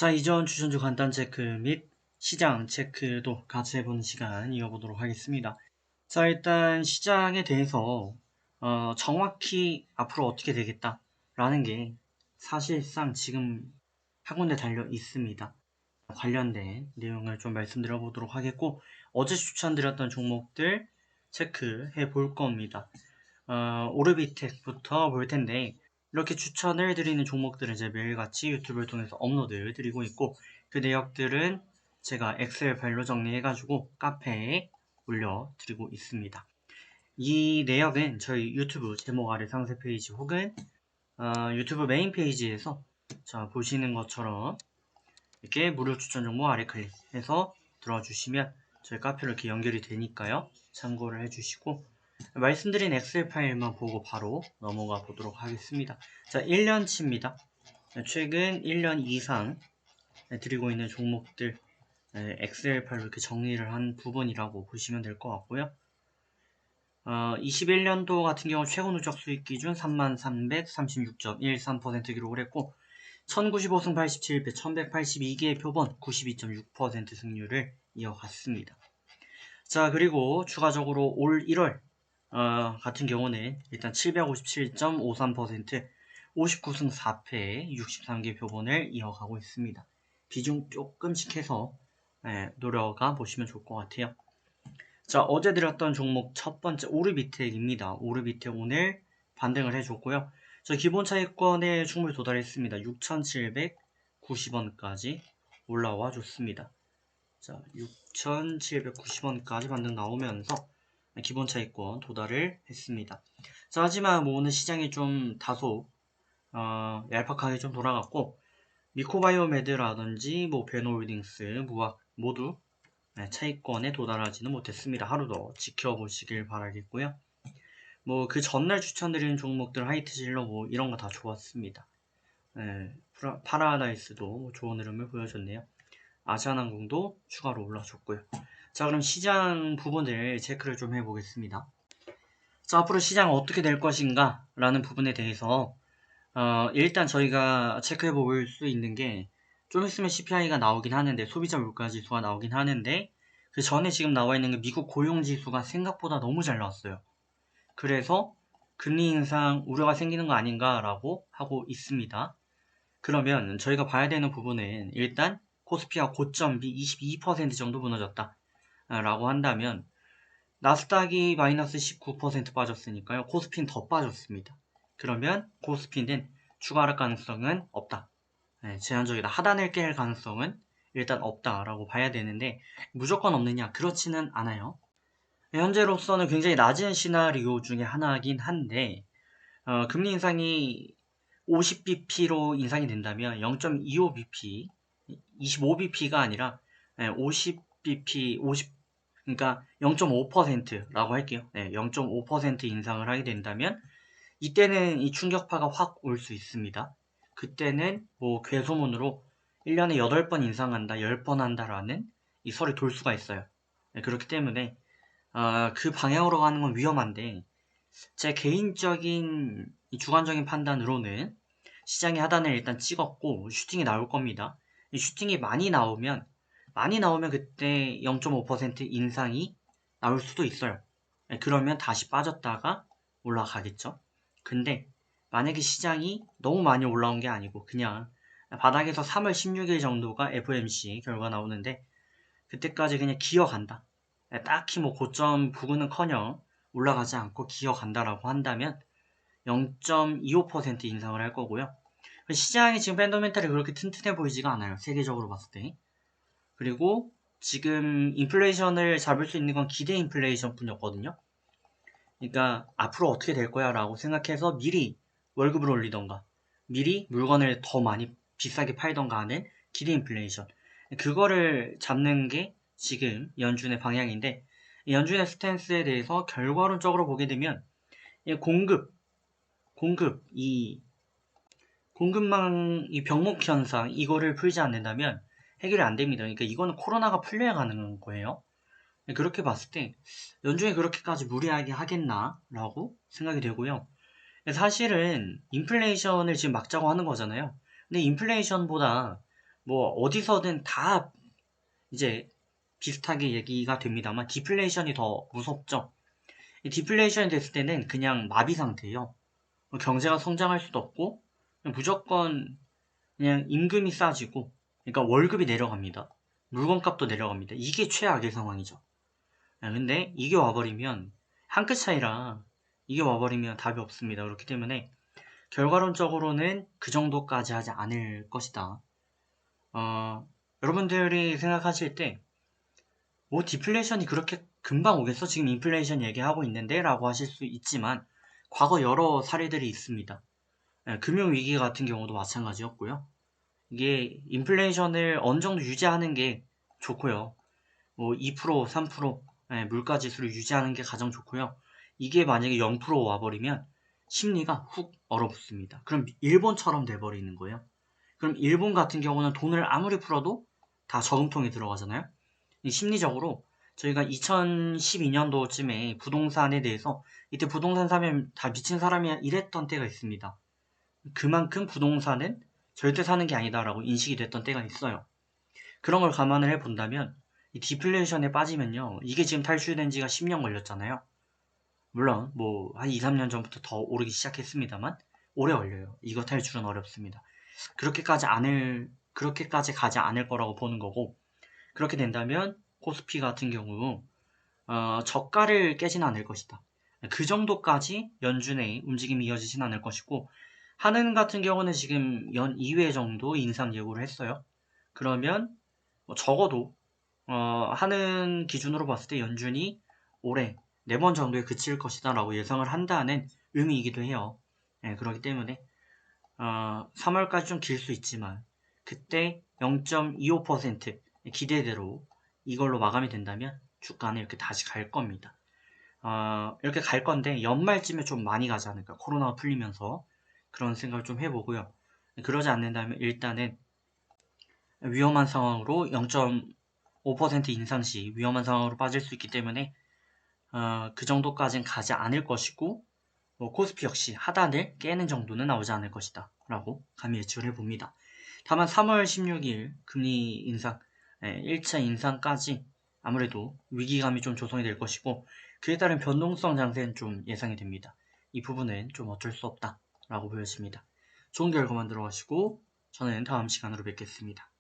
자, 이전 주전주 간단 체크 및 시장 체크도 같이 해보는 시간 이어보도록 하겠습니다. 자, 일단 시장에 대해서 정확히 앞으로 어떻게 되겠다라는 게 사실상 지금 한 군데 달려 있습니다. 관련된 내용을 좀 말씀드려 보도록 하겠고, 어제 추천드렸던 종목들 체크해 볼 겁니다. 오르비텍부터 볼 텐데, 이렇게 추천을 드리는 종목들은 이제 매일같이 유튜브를 통해서 업로드 드리고 있고, 그 내역들은 제가 엑셀 파일로 정리해가지고 카페에 올려드리고 있습니다. 이 내역은 저희 유튜브 제목 아래 상세 페이지 혹은 유튜브 메인 페이지에서 자, 보시는 것처럼 이렇게 무료 추천 정보 아래 클릭해서 들어주시면 저희 카페로 이렇게 연결이 되니까요. 참고를 해주시고 말씀드린 엑셀 파일만 보고 바로 넘어가 보도록 하겠습니다. 자, 1년치입니다. 최근 1년 이상 드리고 있는 종목들 엑셀 파일로 이렇게 정리를 한 부분이라고 보시면 될 것 같고요. 21년도 같은 경우 최고 누적 수익 기준 3336.13% 기록을 했고 1095승 87패 1182개의 표본 92.6% 승률을 이어갔습니다. 자, 그리고 추가적으로 올 1월 같은 경우는 일단 757.53% 59승 4패 63개 표본을 이어가고 있습니다. 비중 조금씩 해서 노려가 보시면 좋을 것 같아요. 자, 어제 드렸던 종목 첫 번째 오르비텍입니다. 오르비텍 오늘 반등을 해줬고요. 저 기본 차익권에 충분히 도달했습니다. 6,790원까지 올라와 줬습니다. 자, 6,790원까지 반등 나오면서 기본 차익권 도달을 했습니다. 자, 하지만 뭐 오늘 시장이 좀 다소 얄팍하게 좀 돌아갔고 미코바이오메드라든지 뭐 베노홀딩스, 무학 모두 차익권에 도달하지는 못했습니다. 하루 더 지켜보시길 바라겠고요. 뭐 그 전날 추천드리는 종목들 하이트질러 뭐 이런 거 다 좋았습니다. 파라다이스도 좋은 흐름을 보여줬네요. 아시아나항공도 추가로 올라줬고요. 자, 그럼 시장 부분들 체크를 좀 해보겠습니다. 자, 앞으로 시장 어떻게 될 것인가 라는 부분에 대해서 일단 저희가 체크해 볼 수 있는 게 좀 있으면 CPI가 나오긴 하는데 소비자 물가지수가 나오긴 하는데 그 전에 지금 나와 있는 게 미국 고용지수가 생각보다 너무 잘 나왔어요. 그래서 금리 인상 우려가 생기는 거 아닌가라고 하고 있습니다. 그러면 저희가 봐야 되는 부분은 일단 코스피와 고점비 22% 정도 무너졌다 라고 한다면 나스닥이 마이너스 19% 빠졌으니까요. 코스피는 더 빠졌습니다. 그러면 코스피는 추가 하락 가능성은 없다. 제한적이다. 하단을 깰 가능성은 일단 없다라고 봐야 되는데 무조건 없느냐? 그렇지는 않아요. 현재로서는 굉장히 낮은 시나리오 중에 하나이긴 한데 금리 인상이 50bp로 인상이 된다면 0.25bp, 25bp가 아니라 50bp, 50 그러니까 0.5%라고 할게요. 0.5% 인상을 하게 된다면 이때는 이 충격파가 확 올 수 있습니다. 그때는 뭐 괴소문으로 1년에 8번 인상한다, 10번 한다라는 이 설이 돌 수가 있어요. 그렇기 때문에 그 방향으로 가는 건 위험한데 제 개인적인 주관적인 판단으로는 시장의 하단을 일단 찍었고 슈팅이 나올 겁니다. 이 슈팅이 많이 나오면 그때 0.5% 인상이 나올 수도 있어요. 그러면 다시 빠졌다가 올라가겠죠. 근데 만약에 시장이 너무 많이 올라온 게 아니고 그냥 바닥에서 3월 16일 정도가 FOMC 결과 나오는데 그때까지 그냥 기어간다. 딱히 뭐 고점 부근은커녕 올라가지 않고 기어간다라고 한다면 0.25% 인상을 할 거고요. 시장이 지금 펀더멘탈이 그렇게 튼튼해 보이지가 않아요. 세계적으로 봤을 때. 그리고 지금 인플레이션을 잡을 수 있는 건 기대 인플레이션 뿐이었거든요. 그러니까 앞으로 어떻게 될 거야 라고 생각해서 미리 월급을 올리던가 미리 물건을 더 많이 비싸게 팔던가 하는 기대 인플레이션. 그거를 잡는 게 지금 연준의 방향인데 연준의 스탠스에 대해서 결과론적으로 보게 되면 공급망 이 병목 현상 이거를 풀지 않는다면 해결이 안 됩니다. 그러니까 이거는 코로나가 풀려야 가능한 거예요. 그렇게 봤을 때 연준이 그렇게까지 무리하게 하겠나라고 생각이 되고요. 사실은 인플레이션을 지금 막자고 하는 거잖아요. 근데 인플레이션보다 뭐 어디서든 다 이제 비슷하게 얘기가 됩니다만 디플레이션이 더 무섭죠. 이 디플레이션이 됐을 때는 그냥 마비 상태예요. 경제가 성장할 수도 없고 무조건 그냥 임금이 싸지고 그러니까 월급이 내려갑니다. 물건값도 내려갑니다. 이게 최악의 상황이죠. 근데 이게 와버리면 한 끗 차이라 이게 와버리면 답이 없습니다. 그렇기 때문에 결과론적으로는 그 정도까지 하지 않을 것이다. 여러분들이 생각하실 때 뭐 디플레이션이 그렇게 금방 오겠어? 지금 인플레이션 얘기하고 있는데? 라고 하실 수 있지만 과거 여러 사례들이 있습니다. 금융위기 같은 경우도 마찬가지였고요. 이게 인플레이션을 어느 정도 유지하는 게 좋고요. 뭐 2%, 3% 물가지수를 유지하는 게 가장 좋고요. 이게 만약에 0% 와버리면 심리가 훅 얼어붙습니다. 그럼 일본처럼 돼버리는 거예요. 그럼 일본 같은 경우는 돈을 아무리 풀어도 다 저금통에 들어가잖아요. 심리적으로 저희가 2012년도쯤에 부동산에 대해서 이때 부동산 사면 다 미친 사람이야 이랬던 때가 있습니다. 그만큼 부동산은 절대 사는 게 아니다라고 인식이 됐던 때가 있어요. 그런 걸 감안을 해본다면 이 디플레이션에 빠지면요. 이게 지금 탈출된 지가 10년 걸렸잖아요. 물론 뭐 한 2, 3년 전부터 더 오르기 시작했습니다만 오래 걸려요. 이거 탈출은 어렵습니다. 그렇게까지 가지 않을 거라고 보는 거고 그렇게 된다면 코스피 같은 경우 저가를 깨진 않을 것이다. 그 정도까지 연준의 움직임이 이어지진 않을 것이고 한은 같은 경우는 지금 연 2회 정도 인상 예고를 했어요. 그러면 적어도 하는 기준으로 봤을 때 연준이 올해 4번 정도에 그칠 것이다 라고 예상을 한다는 의미이기도 해요. 그렇기 때문에 3월까지 좀 길 수 있지만 그때 0.25% 기대대로 이걸로 마감이 된다면 주가는 이렇게 다시 갈 겁니다. 이렇게 갈 건데 연말쯤에 좀 많이 가지 않을까 코로나가 풀리면서 그런 생각을 좀 해보고요. 그러지 않는다면 일단은 위험한 상황으로 0.5% 인상 시 위험한 상황으로 빠질 수 있기 때문에 그 정도까지는 가지 않을 것이고 뭐 코스피 역시 하단을 깨는 정도는 나오지 않을 것이다 라고 감히 예측을 해봅니다. 다만 3월 16일 금리 인상 1차 인상까지 아무래도 위기감이 좀 조성이 될 것이고 그에 따른 변동성 장세는 좀 예상이 됩니다. 이 부분은 좀 어쩔 수 없다 라고 보여집니다. 좋은 결과만 들어가시고 저는 다음 시간으로 뵙겠습니다.